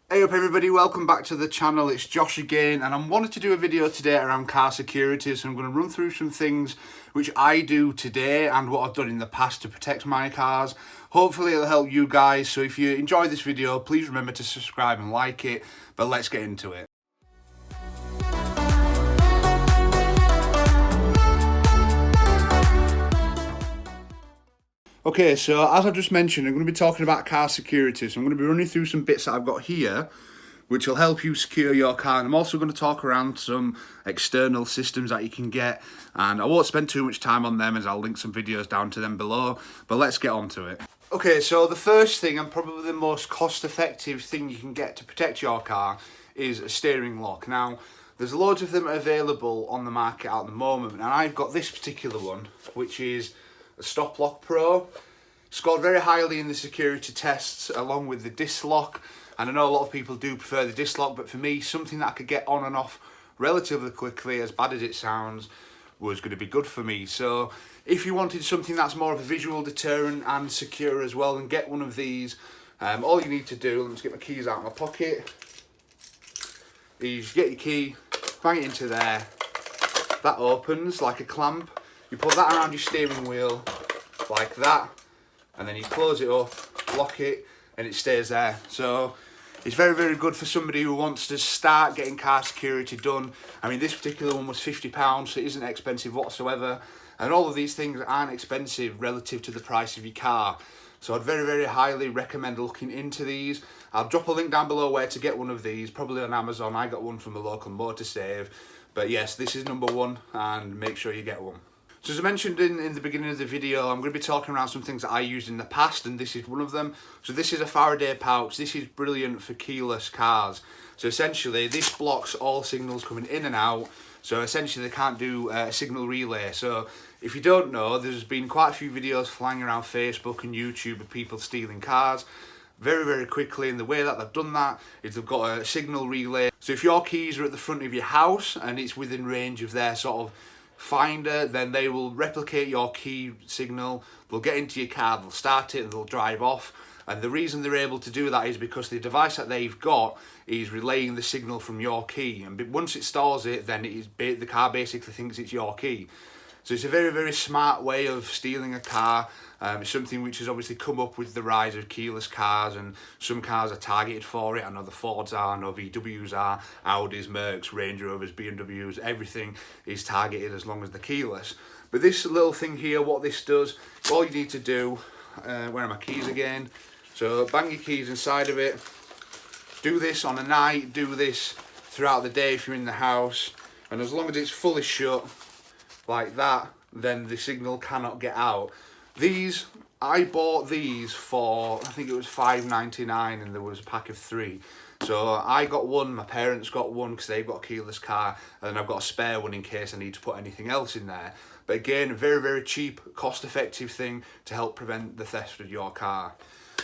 Hey up everybody, welcome back to the channel. It's Josh again, and I wanted to do a video today around car security. So I'm going to run through some things which I do today and what I've done in the past to protect my cars. Hopefully it'll help you guys, so if you enjoy this video please remember to subscribe and like it. But let's get into it. Okay, so as I've just mentioned, I'm going to be talking about car security. So I'm going to be running through some bits that I've got here which will help you secure your car. And I'm also going to talk around some external systems that you can get, and I won't spend too much time on them as I'll link some videos down to them below, but let's get on to it. Okay, so the first thing, and probably the most cost-effective thing you can get to protect your car, is a steering lock. Now, there's loads of them available on the market at the moment, and I've got this particular one, which is a Stop Lock Pro. Scored very highly in the security tests along with the disc lock, and I know a lot of people do prefer the disc lock, but for me, something that I could get on and off relatively quickly, as bad as it sounds, was going to be good for me. So if you wanted something that's more of a visual deterrent and secure as well, then get one of these. All you need to do, let's get my keys out of my pocket, is get your key, bang it into there, that opens like a clamp. You put that around your steering wheel like that, and then you close it up, lock it, and it stays there. So it's very, very good for somebody who wants to start getting car security done. I mean, this particular one was £50, so it isn't expensive whatsoever. And all of these things aren't expensive relative to the price of your car. So I'd very, very highly recommend looking into these. I'll drop a link down below where to get one of these, probably on Amazon. I got one from a local motor save. But yes, this is number one, and make sure you get one. So as I mentioned in the beginning of the video, I'm going to be talking around some things that I used in the past, and this is one of them. So this is a Faraday Pouch. This is brilliant for keyless cars. So essentially this blocks all signals coming in and out. So essentially they can't do a signal relay. So if you don't know, there's been quite a few videos flying around Facebook and YouTube of people stealing cars very, very quickly, and the way that they've done that is they've got a signal relay. So if your keys are at the front of your house and it's within range of their sort of finder, then they will replicate your key signal, they'll get into your car, they'll start it and they'll drive off. And the reason they're able to do that is because the device that they've got is relaying the signal from your key, and once it stores it, then the car basically thinks it's your key. So it's a very, very smart way of stealing a car. It's something which has obviously come up with the rise of keyless cars, and some cars are targeted for it. I know the Fords are, I know VWs are, Audis, Mercs, Range Rovers, BMWs, everything is targeted as long as they're keyless. But this little thing here, what this does, all you need to do, where are my keys again? So bang your keys inside of it, do this on a night, do this throughout the day if you're in the house, and as long as it's fully shut, like that, then the signal cannot get out. These, I bought these for, I think it was $5.99, and there was a pack of 3. So I got one, my parents got one because they've got a keyless car, and then I've got a spare one in case I need to put anything else in there. But again, a very, very cheap, cost-effective thing to help prevent the theft of your car.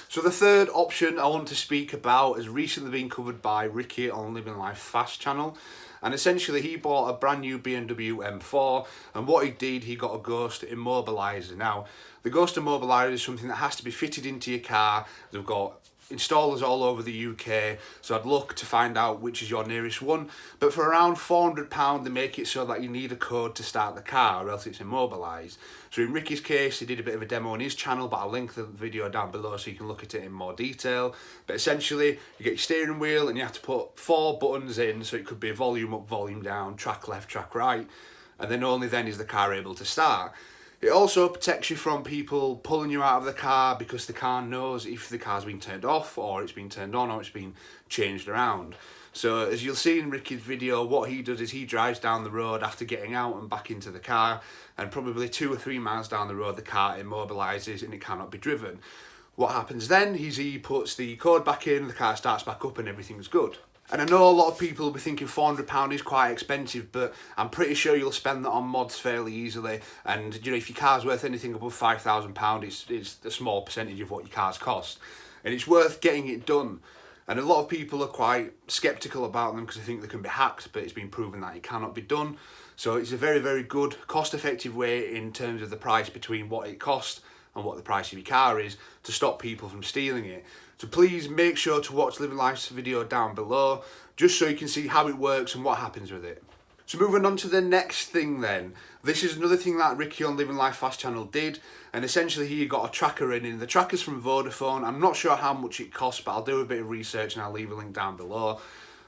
So the third option I want to speak about has recently been covered by Ricky on Living Life Fast channel. And essentially he bought a brand new BMW M4, and what he did, he got a Ghost immobilizer. Now, the Ghost immobilizer is something that has to be fitted into your car. They've got installers all over the UK, so I'd look to find out which is your nearest one. But for around £400 they make it so that you need a code to start the car, or else it's immobilised. So in Ricky's case, he did a bit of a demo on his channel, but I'll link the video down below so you can look at it in more detail. But essentially you get your steering wheel and you have to put 4 buttons in, so it could be volume up, volume down, track left, track right, and then only then is the car able to start. It also protects you from people pulling you out of the car because the car knows if the car's been turned off, or it's been turned on, or it's been changed around. So as you'll see in Ricky's video, what he does is he drives down the road after getting out and back into the car, and probably 2 or 3 miles down the road the car immobilises and it cannot be driven. What happens then is he puts the code back in, the car starts back up and everything's good. And I know a lot of people will be thinking £400 is quite expensive, but I'm pretty sure you'll spend that on mods fairly easily. And you know, if your car's worth anything above £5,000, it's a small percentage of what your car's cost. And it's worth getting it done. And a lot of people are quite sceptical about them because they think they can be hacked, but it's been proven that it cannot be done. So it's a very, very good, cost-effective way in terms of the price between what it costs and what the price of your car is to stop people from stealing it. So please make sure to watch Living Life's video down below, just so you can see how it works and what happens with it. So moving on to the next thing then. This is another thing that Ricky on Living Life Fast channel did, and essentially he got a tracker in, and the tracker's from Vodafone. I'm not sure how much it costs, but I'll do a bit of research and I'll leave a link down below.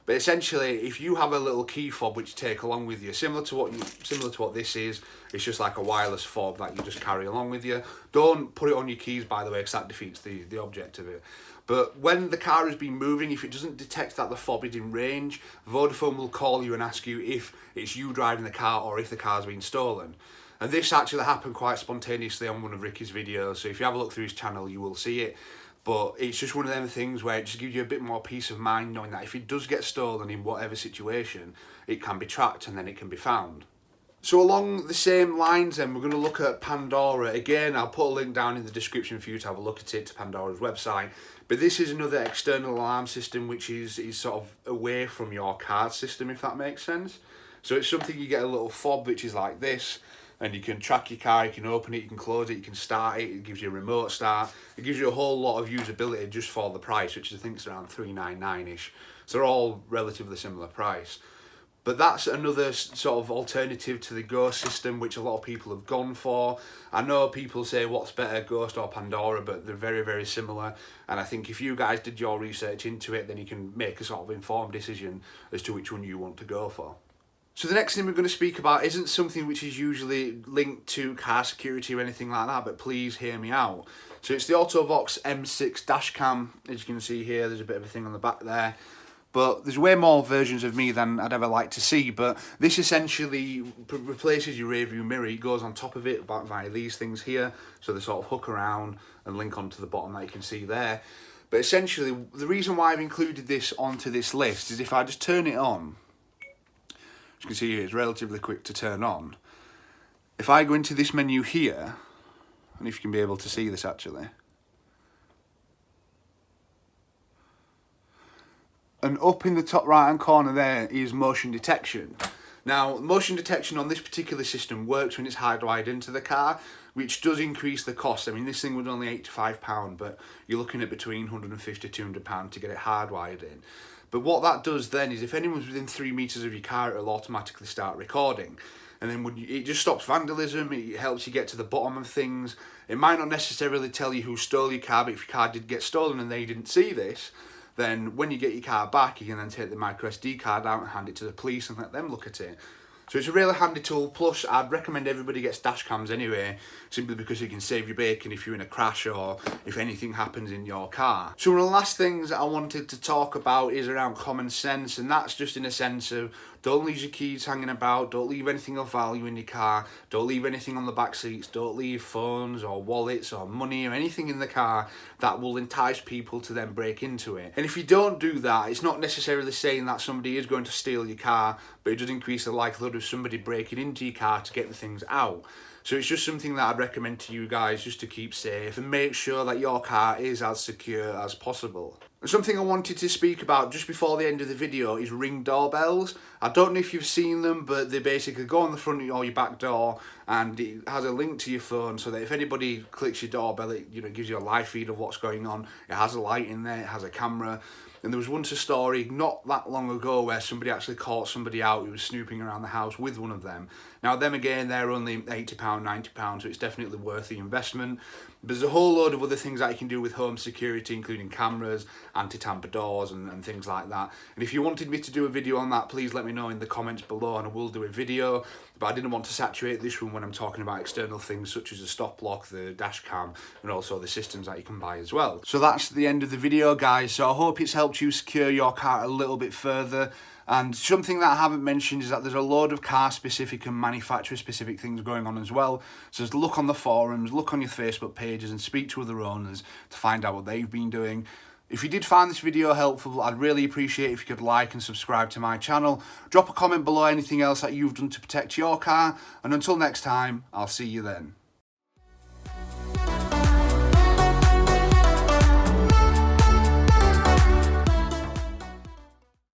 But essentially, if you have a little key fob which you take along with you, similar to what this is, it's just like a wireless fob that you just carry along with you. Don't put it on your keys, by the way, because that defeats the object of it. But when the car has been moving, if it doesn't detect that the fob is in range, Vodafone will call you and ask you if it's you driving the car or if the car's been stolen. And this actually happened quite spontaneously on one of Ricky's videos, so if you have a look through his channel, you will see it. But it's just one of them things where it just gives you a bit more peace of mind knowing that if it does get stolen in whatever situation, it can be tracked and then it can be found. So along the same lines then, we're going to look at Pandora. Again, I'll put a link down in the description for you to have a look at it, to Pandora's website. But this is another external alarm system which is sort of away from your card system, if that makes sense. So it's something, you get a little fob which is like this, and you can track your car, you can open it, you can close it, you can start it, it gives you a remote start. It gives you a whole lot of usability just for the price, which I think is around $399-ish. So they're all relatively similar price. But that's another sort of alternative to the Ghost system, which a lot of people have gone for. I know people say what's better, Ghost or Pandora, but they're very, very similar. And I think if you guys did your research into it, then you can make a sort of informed decision as to which one you want to go for. So the next thing we're going to speak about isn't something which is usually linked to car security or anything like that, but please hear me out. So it's the Autovox M6 Dashcam. As you can see here, there's a bit of a thing on the back there. But there's way more versions of me than I'd ever like to see. But this essentially replaces your rear view mirror. It goes on top of it via these things here. So they sort of hook around and link onto the bottom that you can see there. But essentially, the reason why I've included this onto this list is if I just turn it on, as you can see here, it's relatively quick to turn on. If I go into this menu here, and if you can be able to see this actually, and up in the top right hand corner there is motion detection. Now, motion detection on this particular system works when it's hardwired into the car, which does increase the cost. I mean, this thing was only £85, but you're looking at between £150 to £200 to get it hardwired in. But what that does then is if anyone's within 3 meters of your car, it'll automatically start recording. And then it just stops vandalism, it helps you get to the bottom of things. It might not necessarily tell you who stole your car, but if your car did get stolen and they didn't see this, then when you get your car back, you can then take the micro SD card out and hand it to the police and let them look at it. So it's a really handy tool. Plus, I'd recommend everybody gets dash cams anyway, simply because it can save you bacon if you're in a crash or if anything happens in your car. So one of the last things that I wanted to talk about is around common sense, and that's just in a sense of don't leave your keys hanging about, don't leave anything of value in your car, don't leave anything on the back seats, don't leave phones or wallets or money or anything in the car that will entice people to then break into it. And if you don't do that, it's not necessarily saying that somebody is going to steal your car, but it does increase the likelihood of somebody breaking into your car to get the things out. So it's just something that I'd recommend to you guys just to keep safe and make sure that your car is as secure as possible. And something I wanted to speak about just before the end of the video is Ring doorbells. I don't know if you've seen them, but they basically go on the front or your back door and it has a link to your phone so that if anybody clicks your doorbell, it gives you a live feed of what's going on. It has a light in there, it has a camera. And there was once a story not that long ago where somebody actually caught somebody out who was snooping around the house with one of them. Now them again, they're only £80, £90, so it's definitely worth the investment. There's a whole load of other things that you can do with home security, including cameras, anti-tamper doors and things like that. And if you wanted me to do a video on that, please let me know in the comments below and I will do a video. But I didn't want to saturate this one when I'm talking about external things such as the stop block, the dash cam, and also the systems that you can buy as well. So that's the end of the video, guys. So I hope it's helped you secure your car a little bit further. And something that I haven't mentioned is that there's a load of car specific and manufacturer specific things going on as well. So just look on the forums, look on your Facebook pages and speak to other owners to find out what they've been doing. If you did find this video helpful, I'd really appreciate it if you could like and subscribe to my channel. Drop a comment below anything else that you've done to protect your car. And until next time, I'll see you then.